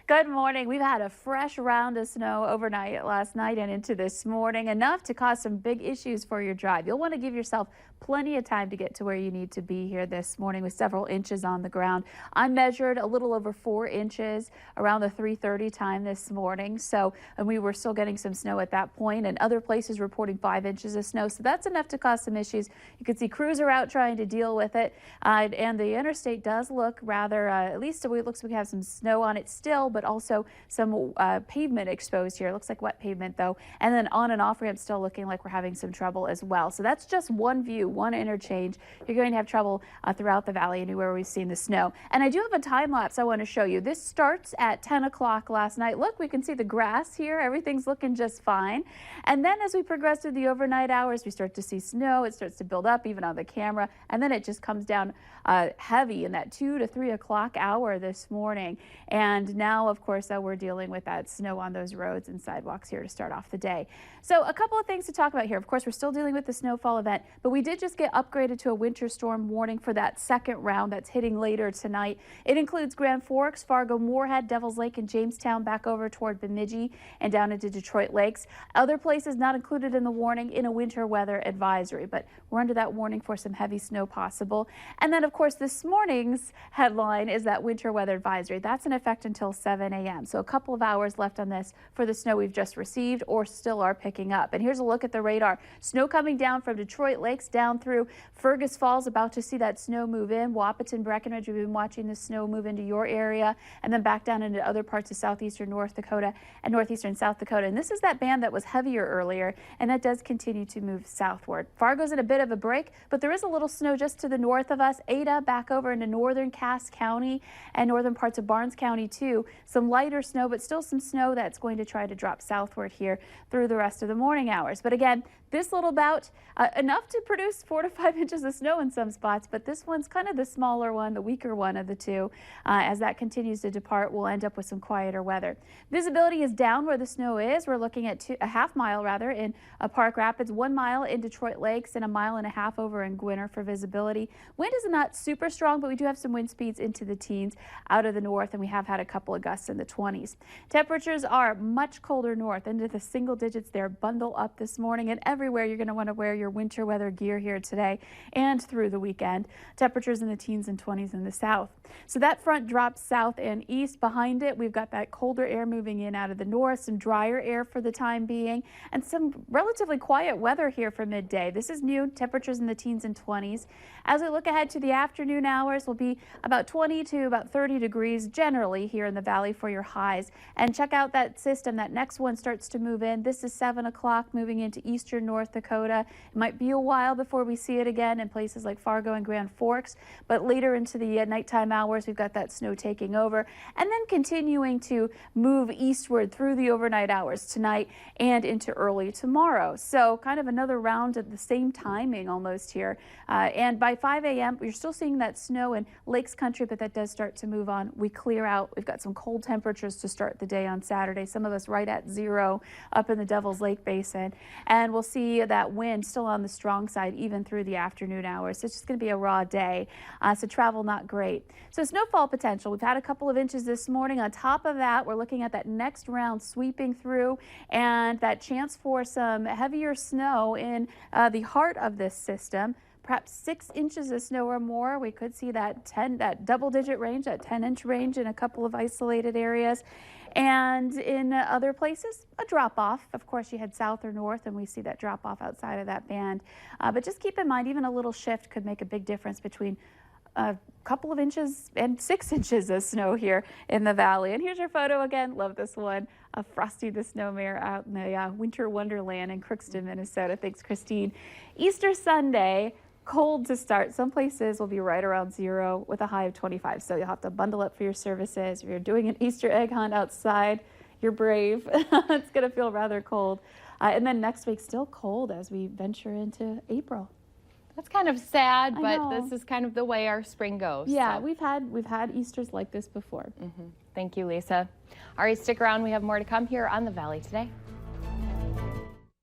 Good morning. We've had a fresh round of snow overnight last night and into this morning, enough to cause some big issues for your drive. You'll want to give yourself plenty of time to get to where you need to be here this morning with several inches on the ground. I measured a little over 4 inches around the 3:30 time this morning. And we were still getting some snow at that point, and other places reporting 5 inches of snow. So that's enough to cause some issues. You can see crews are out trying to deal with it. And the interstate does look rather, at least it looks like we have some snow on it still, but also some pavement exposed here. It looks like wet pavement though. And then on and off ramp still looking like we're having some trouble as well. So that's just one view, one interchange. You're going to have trouble throughout the valley anywhere we've seen the snow. And I do have a time lapse I want to show you. This starts at 10 o'clock last night. Look, we can see the grass here. Everything's looking just fine. And then as we progress through the overnight hours, we start to see snow. It starts to build up even on the camera. And then it just comes down heavy in that 2 to 3 o'clock hour this morning. And now, of course, we're dealing with that snow on those roads and sidewalks here to start off the day. So a couple of things to talk about here. Of course, we're still dealing with the snowfall event, but we did just get upgraded to a winter storm warning for that second round that's hitting later tonight. It includes Grand Forks, Fargo, Moorhead, Devils Lake, and Jamestown back over toward Bemidji and down into Detroit Lakes. Other places not included in the warning in a winter weather advisory, but we're under that warning for some heavy snow possible. And then, of course, this morning's headline is that winter weather advisory. That's in effect until 7 a.m. So a couple of hours left on this for the snow we've just received or still are picking up. And here's a look at the radar. Snow coming down from Detroit Lakes down through Fergus Falls, about to see that snow move in. Wahpeton, Breckenridge, we've been watching the snow move into your area and then back down into other parts of southeastern North Dakota and northeastern South Dakota. And this is that band that was heavier earlier, and that does continue to move southward. Fargo's in a bit of a break, but there is a little snow just to the north of us. Ada back over into northern Cass County and northern parts of Barnes County too. Some lighter snow, but still some snow that's going to try to drop southward here through the rest of the morning hours. But again, this little bout, enough to produce 4 to 5 inches of snow in some spots, but this one's kind of the smaller one, the weaker one of the two. As that continues to depart, we'll end up with some quieter weather. Visibility is down where the snow is. We're looking at a half mile rather in Park Rapids, 1 mile in Detroit Lakes, and 1.5 miles over in Gwinner for visibility. Wind is not super strong, but we do have some wind speeds into the teens out of the north, and we have had a couple of gusts in the 20s. Temperatures are much colder north, into the single digits there. Bundle up this morning, and everywhere you're going to want to wear your winter weather gear here today and through the weekend. Temperatures in the teens and 20s in the south. So that front drops south and east. Behind it, we've got that colder air moving in out of the north, some drier air for the time being, and some relatively quiet weather here for midday. This is new. Temperatures in the teens and 20s. As we look ahead to the afternoon hours, will be about 20 to about 30 degrees generally here in the valley for your highs. And check out that system. That next one starts to move in. This is 7 o'clock moving into eastern North Dakota. It might be a while before we see it again in places like Fargo and Grand Forks, but later into the nighttime hours, we've got that snow taking over and then continuing to move eastward through the overnight hours tonight and into early tomorrow. So kind of another round at the same timing almost here. And by 5 a.m., you're still seeing that snow in Lakes Country, but that does start to move on. We clear out. We've got some cold temperatures to start the day on Saturday. Some of us right at 0 up in the Devil's Lake Basin. And we'll see that wind still on the strong side even through the afternoon hours. So it's just going to be a raw day. So travel not great. So snowfall potential. We've had a couple of inches this morning. On top of that, we're looking at that next round sweeping through and that chance for some heavier snow in the heart of this system. Perhaps 6 inches of snow or more. We could see that double-digit range, that 10-inch range in a couple of isolated areas. And in other places, a drop-off. Of course, you head south or north, and we see that drop-off outside of that band. But just keep in mind, even a little shift could make a big difference between a couple of inches and 6 inches of snow here in the valley. And here's your photo again. Love this one of Frosty the Snowmare out in the winter wonderland in Crookston, Minnesota. Thanks, Christine. Easter Sunday. Cold to start. Some places will be right around 0 with a high of 25. So you'll have to bundle up for your services. If you're doing an Easter egg hunt outside, you're brave. It's going to feel rather cold. And then next week, still cold as we venture into April. That's kind of sad, but this is kind of the way our spring goes. Yeah, so. we've had Easters like this before. Thank you, Lisa. All right, stick around. We have more to come here on the Valley Today.